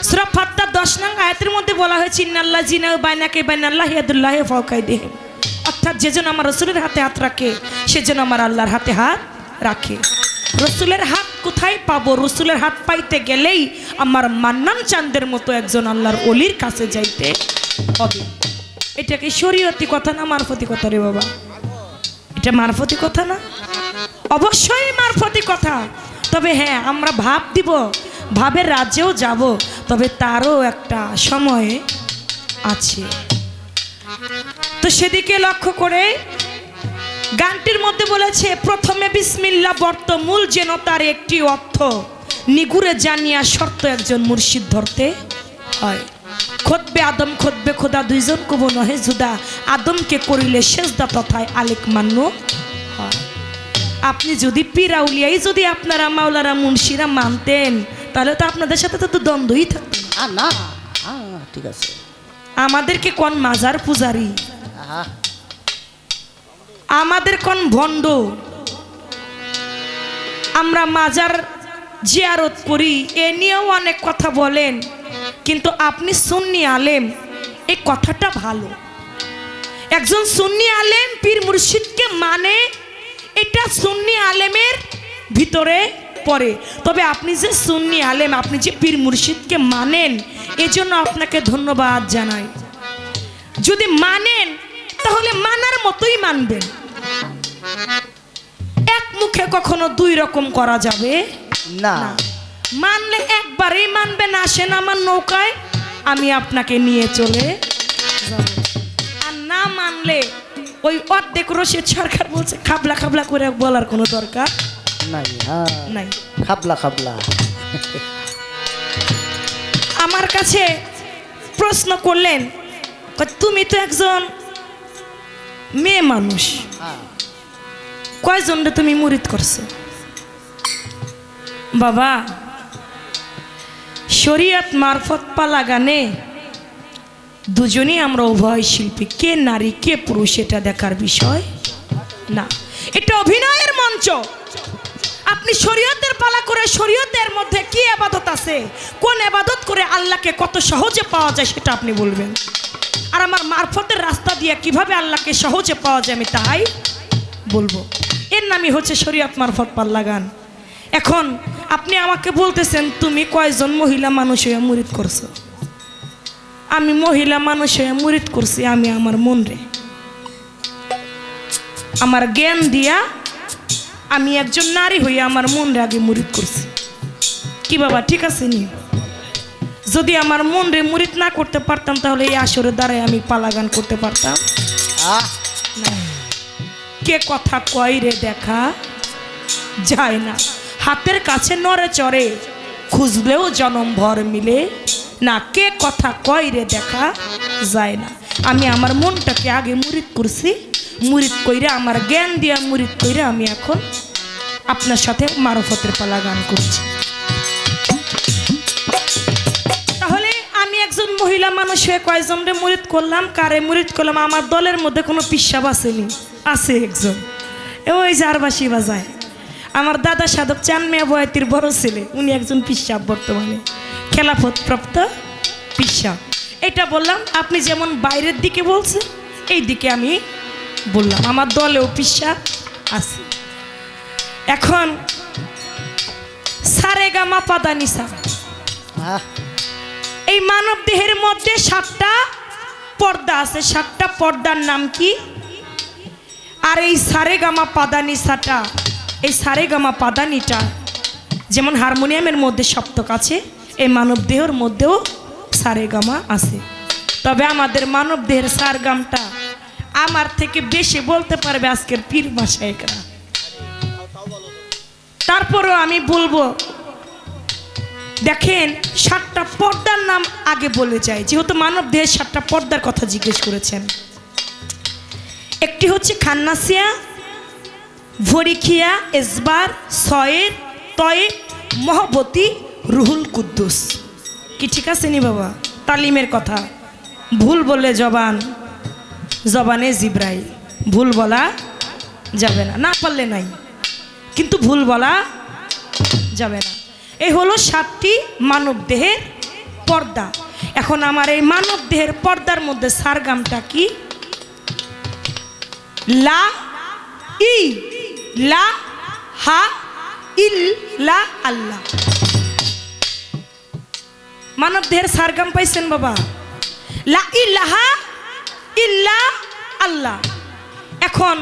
সূরা ফাত্তার 10 নং আয়াতের মধ্যে বলা হয়েছে ইন্নাল্লাহ জিনা বাইনাকে বাইনাল্লাহি ইয়াদুল্লাহি ফাওকাইদিহিম অর্থাৎ যে জন আমার রাসূলের হাতে হাত রাখে সে যেন আমার আল্লাহর হাতে হাত রাখে রাসূলের হাত কোথায় পাবো রাসূলের হাত পাইতে গেলেই আমার মান্নান চাঁদের মতো একজন আল্লাহর ওলির কাছে যাইতে হবে এটা কি শরীয়তি কথা না মারফতি কথা রে বাবা এটা মারফতি কথা না অবশ্যই মারফতি কথা তবে হ্যাঁ আমরা ভাব দিব ভাবের রাজ্যেও যাব তবে তারও একটা সময় আছে তো সেদিকে লক্ষ্য করে গানটির মধ্যে বলেছে প্রথমে বিসমিল্লাহ বর্তমূল যেন তার একটি অর্থ নিগুড়ে জানিয়া শর্ত একজন মুর্শিদ ধরতে হয় খোদবে আদম খোদবে খোদা দুইজন কব নহে জুদা আদমকে করিলে সেজদা তথায় আলেক মান্য হয় আপনি যদি পীরাউলিয়াই যদি আপনারা মাওলানা মুন্সিরা মানতেন তাহলে তো আপনাদের সাথে তো দ্বন্দ্বই থাকতো না ঠিক আছে আমাদেরকে কোন মাজার পূজারি আহা আমাদের কোন ভণ্ড আমরা মাজার জিয়ারত করি এ নিয়েও অনেক কথা বলেন কিন্তু আপনি সুন্নি আলেম এই কথাটা ভালো একজন সুন্নি আলেম পীর মুর্শিদকে মানে এটা সুন্নি আলেমের ভিতরে পড়ে তবে আপনি যে সুন্নি আলেম আপনি যে পীর মুর্শিদকে মানেন এজন্য আপনাকে ধন্যবাদ জানাই যদি মানেন তাহলে মানার মতোই মানবেন এক মুখে কখনো দুই রকম করা যাবে না মানলে একবারেই মানবেন আসেন আমার নৌকায় আমি আপনাকে নিয়ে চলে যাব আর না মানলে ওই অর্ধেক রসের সরকার বলছে খাবলা খাবলা করে বলার কোনো দরকার নাই হ্যাঁ নাই খাবলা খাবলা আমার কাছে প্রশ্ন করলেন তুমি তো একজন মেয়ে মানুষ কয়জনরে তুমি মুরিদ করছো বাবা শরীয়ত মারফত পালা গানে দুজনই আমরা উভয় শিল্পী কে নারী কে পুরুষ এটা দেখার বিষয় না এটা অভিনয়ের মঞ্চ আপনি শরীয়তের পালা করে শরীয়তের মধ্যে কি ইবাদত আছে কোন ইবাদত করে আল্লাহকে কত সহজে পাওয়া যায় সেটা আপনি বলবেন আর আমার মারফতের রাস্তা দিয়ে কিভাবে আল্লাহকে সহজে পাওয়া যায় আমি তাই বলবো এর নামই হচ্ছে শরীয়ত মারফত পাল্লা গান এখন আপনি আমাকে বলতেছেন তুমি কয়জন মহিলা মানুষ হয়ে মুরিদ করছো আমি মহিলা মানুষ হয়ে মুরিদ করছি আমি আমার মন রে আমার জ্ঞান দিয়া আমি একজন নারী হয়ে আমার মন রে আগে মুরিদ করছি কি বাবা ঠিক আছে নি যদি আমার মন রে মুরিদ না করতে পারতাম তাহলে এই আসরের দ্বারাই আমি পালা গান করতে পারতাম না কে কথা কয় রে দেখা যায় না হাতের কাছে নড়ে চড়ে খুঁজলেও জনম ভর মিলে না কে কথা কয় রে দেখা যায় না আমি আমার মনটাকে আগে মুরিদ করছি মুরিদ কইরা আমার জ্ঞান দিয়া মুরিদ কইরা আমি এখন আপনার সাথে মারফতের পালা গান করছি তাহলে আমি একজন একজন মহিলা মানুষ হয়ে কয়জনরে মুরিদ করলাম, কারে মুরিদ করলাম, আমার দলের মধ্যে কোনো পিসাব আসেনি। আছে একজন, ওই জারবাসি বাজায়, আমার দাদা সাধক চান মিয়া বয়াতির বড় ছেলে, উনি একজন পিসাব, বর্তমানে খেলাফত প্রাপ্ত পিসাব। এটা বললাম, আপনি যেমন বাইরের দিকে বলছেন এই দিকে আমি বললাম, আমার দলেও পিসাব আছে। এখন সারেগামা পাদানিসা, এই মানব দেহের মধ্যে 7টা পর্দা আছে। 7টা পর্দার নাম কি? আর এই সারেগামা পাদানিসাটা, এই সারেগামা পাদানিটা যেমন হারমোনিয়ামের মধ্যে সপ্তক আছে, এই মানব দেহের মধ্যেও সারেগামা আছে। তবে আমাদের মানব দেহের সারগামটা আমার থেকে বেশি বলতে পারবে আজকের পীর মাশায়েখরা। তারপরেও আমি বলবো, দেখেন 7টা পর্দার নাম আগে বলে যায়, যেহেতু মানব দেহের 7টা পর্দার কথা জিজ্ঞেস করেছেন। একটি হচ্ছে খান্নাসিয়া, ভরিখিয়া, এজবার, সয়ের, তয়ে, মহবতী, রুহুল কুদ্দুস। কি ঠিক আছে নি বাবা? তালিমের কথা, ভুল বললে জবানে জিব্রাইল, ভুল বলা যাবে না, না পারলে নাই, কিন্তু ভুল বলা যাবে না। এই হলো 7টি মানব দেহের পর্দা। এখন আমার এই মানব দেহের পর্দার মধ্যে সারগামটা কি? লা ই লা হা ইল্লা আল্লাহ। মানব দেহের সারগাম পাইছেন বাবা? লা ইলাহা ইল্লা আল্লাহ। এখন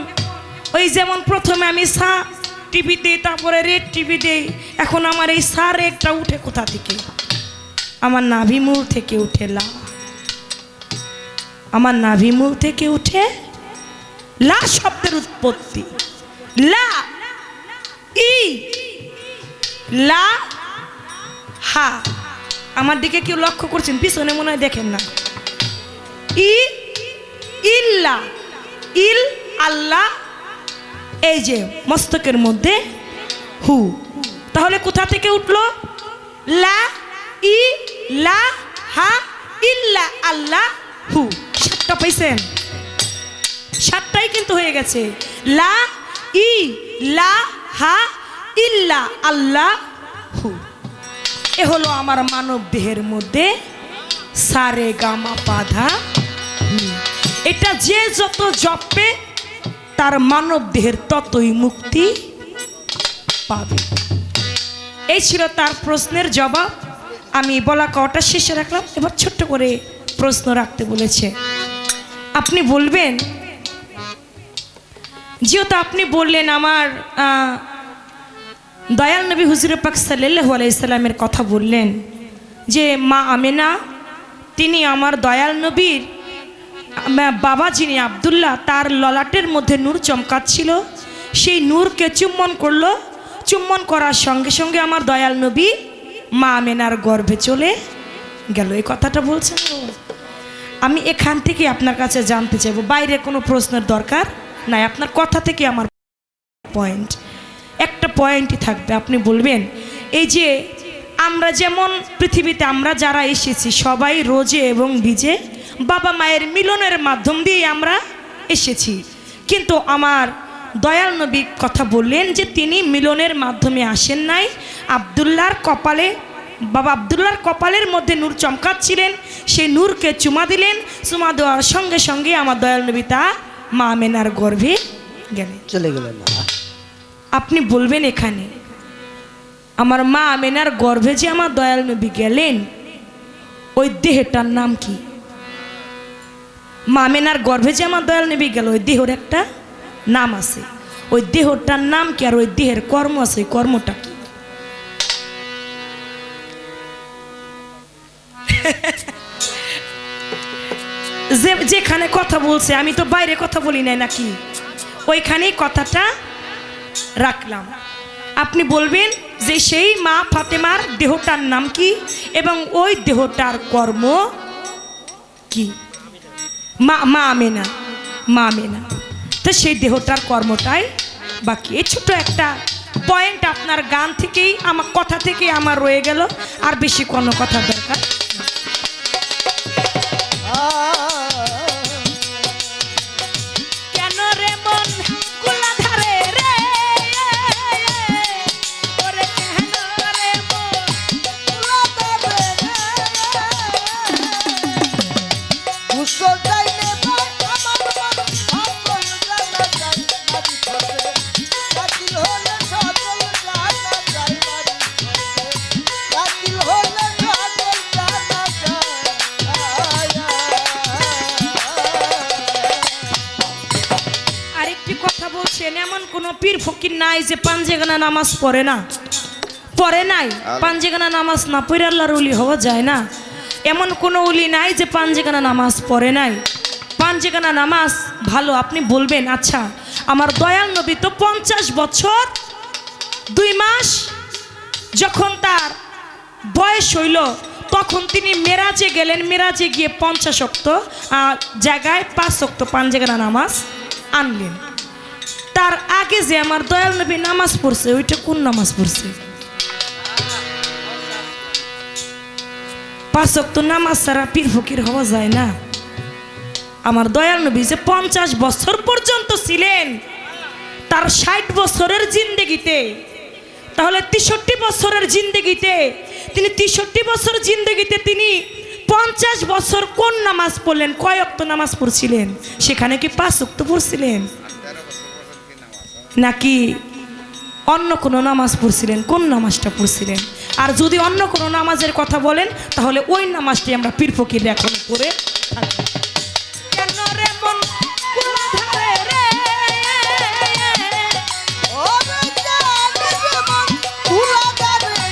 ওই যেমন প্রথমে আমি সা টিভি দেই, তারপরে রেড টিভি দেই, এখন আমার এই সার একটা উঠে কোথা থেকে? আমার নাভিমূল থেকে উঠে লা, আমার নাভিমূল থেকে উঠে লা শব্দের উৎপত্তি। লা ই লা হা। আমার দিকে কেউ লক্ষ্য করছেন? পিছনে মনে হয় দেখেন না। ই ইল্লা, ইল আল্লাহ, এই যে মস্তকের মধ্যে হু। তাহলে কোথা থেকে উঠলো? লা ই লা হা ইল্লা আল্লাহ হু। 7টা পাইছেন? 7টাই কিন্তু হয়ে গেছে। লা ই লা হা ইল্লা আল্লাহ হু। এ হলো আমার মানব দেহের মধ্যে সারে গামা পাধা। এটা যে যত জপে তার মানব দেহের ততই মুক্তি পাবে। এই ছিল তার প্রশ্নের জবাব। আমি বলা কটা শেষে রাখলাম, এবার ছোট্ট করে প্রশ্ন রাখতে বলেছে। আপনি বলবেন, যেহেতু আপনি বললেন আমার দয়াল নবী হুজুর পাক সাল্লাল্লাহু আলাইহি সাল্লামের কথা বললেন, যে মা আমেনা তিনি আমার দয়াল নবীর বাবা যিনি আব্দুল্লাহ, তার ললাটের মধ্যে নূর চমকাচ্ছিল, সেই নূরকে চুম্বন করলো। চুম্বন করার সঙ্গে সঙ্গে আমার দয়াল নবী মা আমেনার গর্ভে চলে গেল। এই কথাটা বলছেন। আমি এখান থেকে আপনার কাছে জানতে চাইবো, বাইরে কোনো প্রশ্নের দরকার নাই, আপনার কথা থেকে আমার পয়েন্ট, একটা পয়েন্টই থাকবে। আপনি বলবেন, এই যে আমরা যেমন পৃথিবীতে আমরা যারা এসেছি সবাই রোজে এবং বীজে বাবা মায়ের মিলনের মাধ্যম দিয়ে আমরা এসেছি, কিন্তু আমার দয়াল নবী কথা বললেন যে তিনি মিলনের মাধ্যমে আসেন নাই। আব্দুল্লাহর কপালে, বাবা আব্দুল্লাহর কপালের মধ্যে নূর চমকাচ্ছিলেন, সেই নূরকে চুমা দিলেন। চুমা দেওয়ার সঙ্গে সঙ্গে আমার দয়াল নবী তা মা আমেনার গর্ভে গেলেন, চলে গেলেন। আপনি বলবেন এখানে আমার মা আমেনার গর্ভে যে আমার দয়াল নবী গেলেন, ওই দেহটার নাম কি? মা আমেনার গর্ভে যে আমার দয়াল নবী গেল, ওই দেহর একটা নাম আছে। ওই দেহটার নাম কি? আর ওই দেহের কর্ম আছে, ওই কর্মটা কি? যেখানে কথা বলছে, আমি তো বাইরে কথা বলি নাই নাকি, ওইখানেই কথাটা রাখলাম। আপনি বলবেন যে সেই মা ফাতেমার দেহটার নাম কি এবং ওই দেহটার কর্ম কি? মা আমেনা, মা আমেনা। তো সেই দেহটার কর্মটাই বাকি। এই ছোট একটা পয়েন্ট আপনার গান থেকেই, আমার কথা থেকেই আমার রয়ে গেল, আর বেশি কোনো কথা দরকার। পীর ফকির নাই যে পাঞ্জেগানা নামাজ পড়ে না, পড়ে নাই। পাঞ্জেগানা নামাজ না পড়ে আল্লাহর ওলি হওয়া যায় না। এমন কোনো ওলি নাই যে পাঞ্জেগানা নামাজ পড়ে নাই। পাঞ্জেগানা নামাজ ভালো। আপনি বলবেন আচ্ছা আমার দয়াল নবী তো 50 বছর 2 মাস যখন তার বয়স হইল তখন তিনি মেরাজে গেলেন। মেরাজে গিয়ে 50 ওয়াক্ত জায়গায় 5 ওয়াক্ত পাঞ্জেগানা নামাজ আনলেন। তার আগে যে আমার দয়াল নবী নামাজ পড়ছে ওইটা কোন নামাজ পড়ছে? 5 ওয়াক্ত নামাজ ছাড়া পীর ফকির হওয়া যায় না। আমার দয়াল নবী যে 50 বছর পর্যন্ত ছিলেন তার 60 বছরের জিন্দেগিতে, তাহলে 63 বছরের জিন্দেগিতে তিনি 63 বছর জিন্দেগিতে তিনি 50 বছর কোন নামাজ পড়লেন? কয় ওয়াক্ত নামাজ পড়ছিলেন? সেখানে কি 5 ওয়াক্ত পড়ছিলেন নাকি অন্য কোনো নামাজ পড়ছিলেন? কোন নামাজটা পড়ছিলেন? আর যদি অন্য কোনো নামাজের কথা বলেন তাহলে ওই নামাজটি আমরা পীর ফকির এখন পড়ে থাকি। কেন রে মন কুলাধারে রে, ওরে জানে রে মন কুলাধারে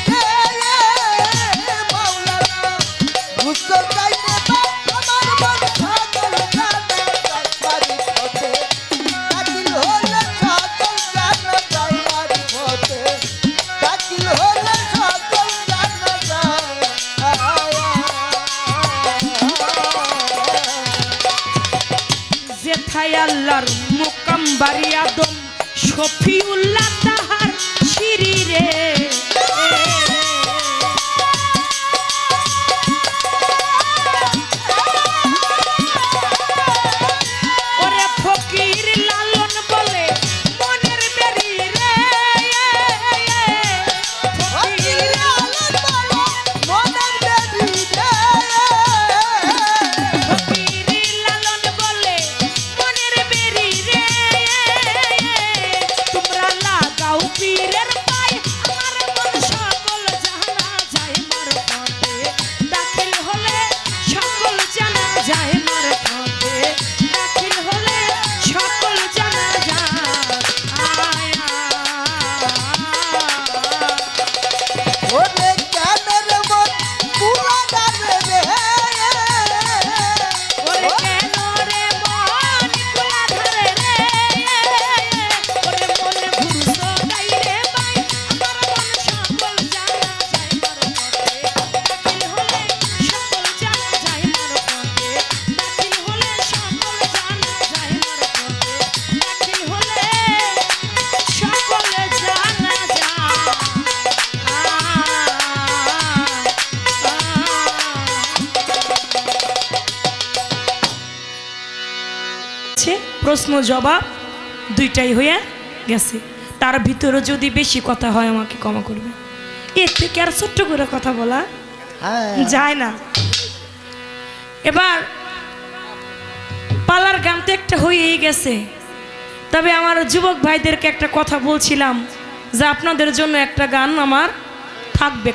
রে, মাওলানা বুঝতে চাইতে বা আমার মন পাগল জানা যায় বাড়ি পথে, দাখিল হলে সকল জানা যায় বাড়ি পথে, দাখিল হলে সকল জানা যায়। জেঠাই আল্লাহর মুকাম বাড়ি আদম শফিউল্লাহ তাহার শিরি রে। ওরে ফকির লালন বলে মনের বেরি রে, ফকির ফকির লালন বলে মনের বেরি রে। তোমরা লাগাও পীরের পায় আমার মন সকল জানা যায় মার পথে, দাখিল হলে সকল জানা যায় মার পথে, দাখিল হলে সকল জানা যায়। ওরে জানের মন কুলাধারে রে, ওরে কেন রে মন কুলাধারে রে, ওরে মনে ঘুরছো নাই রে ভাই আমার মন সকল জানা যায় মার পথে, দাখিল হলে সকল জানা যায় মার পথে, দাখিল হলে সকল জানা যায় মার পথে, দাখিল হলে সকল জানা যায়। প্রশ্ন জবাব দুইটাই হয়ে গেছে। তার ভিতরে যদি বেশি কথা হয় আমাকে ক্ষমা করবে। এর থেকে আর ছোট্ট করে কথা বলা হ্যাঁ যায় না। এবার পালার গান তো একটা হয়েই গেছে, তবে আমার যুবক ভাইদেরকে একটা কথা বলছিলাম যে আপনাদের জন্য একটা গান আমার থাকবে।